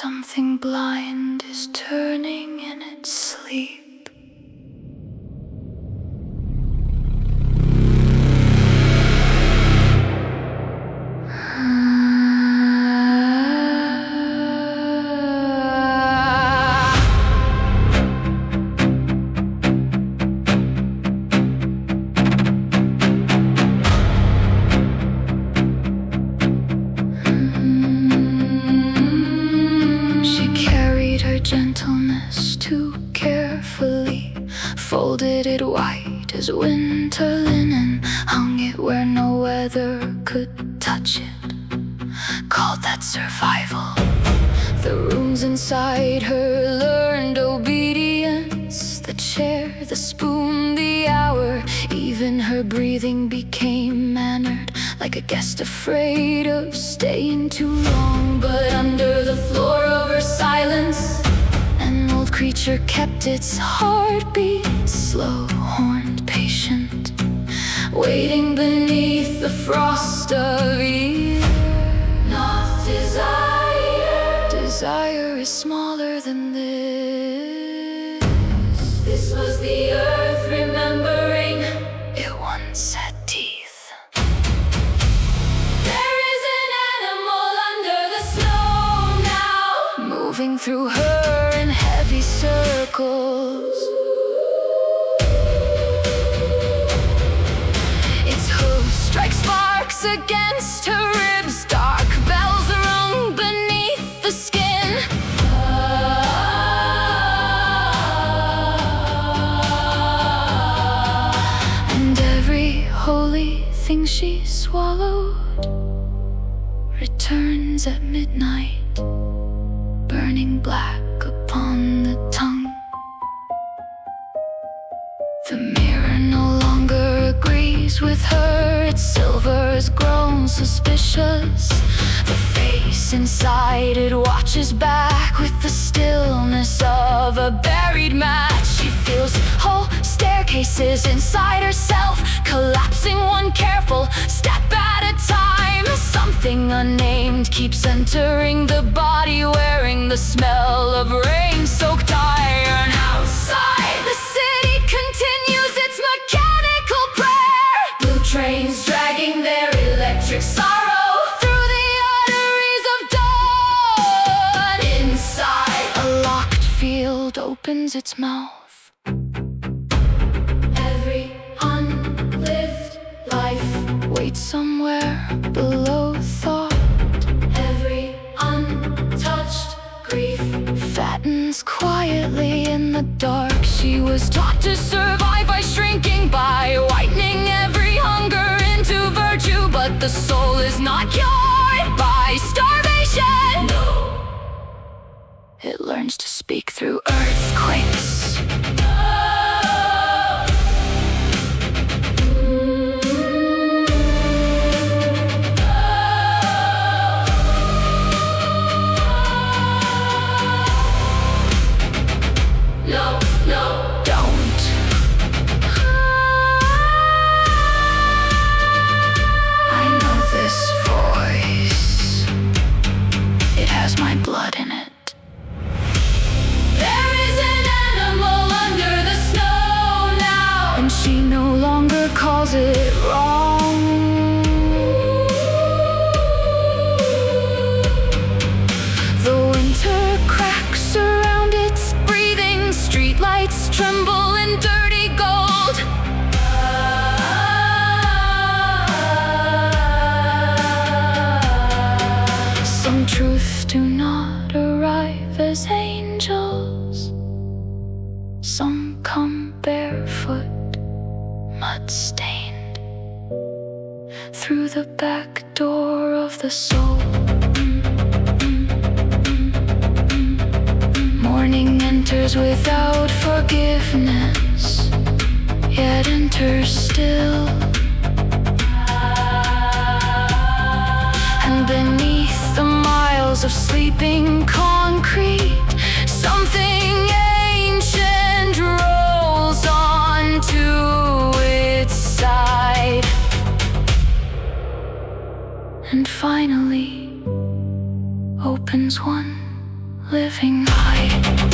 Something blind is turning in its sleep. Gentleness too carefully, folded it white as winter linen, hung it where no weather could touch it, called that survival. The rooms inside her learned obedience, the chair, the spoon, the hour, even her breathing became mannered, like a guest afraid of staying too long. But under the floor of her silence, creature kept its heartbeat slow, horned, patient, waiting beneath the frost of years. Not desire. Desire is smaller than this. This was the earth remembering it once had teeth. There is an animal under the snow now, moving through her in heavy circles. Its hooves strike sparks against her ribs. Dark bells rung beneath the skin. And every holy thing she swallowed returns at midnight, burning black upon the tongue. The mirror no longer agrees with her. Its silver has grown suspicious. The face inside it watches back with the stillness of a buried match. She feels whole staircases inside herself, collapsing one careful step at a time. Something unnamed keeps entering the body, wearing the smell of rain-soaked iron. Outside, the city continues its mechanical prayer. Blue trains dragging their electric sorrow through the arteries of dawn. Inside, a locked field opens its mouth. Every unlived life waits somewhere below thought. Every untouched grief fattens quietly in the dark. She was taught to survive by shrinking, by whitening every hunger into virtue. But the soul is not cured by starvation. No. It learns to speak through earthquakes. My blood in it. There is an animal under the snow now, and she no longer calls it wrong. The winter cracks around its breathing, streetlights tremble in dirty gold. Some truths do not arrive as angels. Some come barefoot, mud-stained, through the back door of the soul. Morning enters without forgiveness, yet enters still. And beneath the miles of sleeping concrete, something ancient rolls onto its side. And finally opens one living high.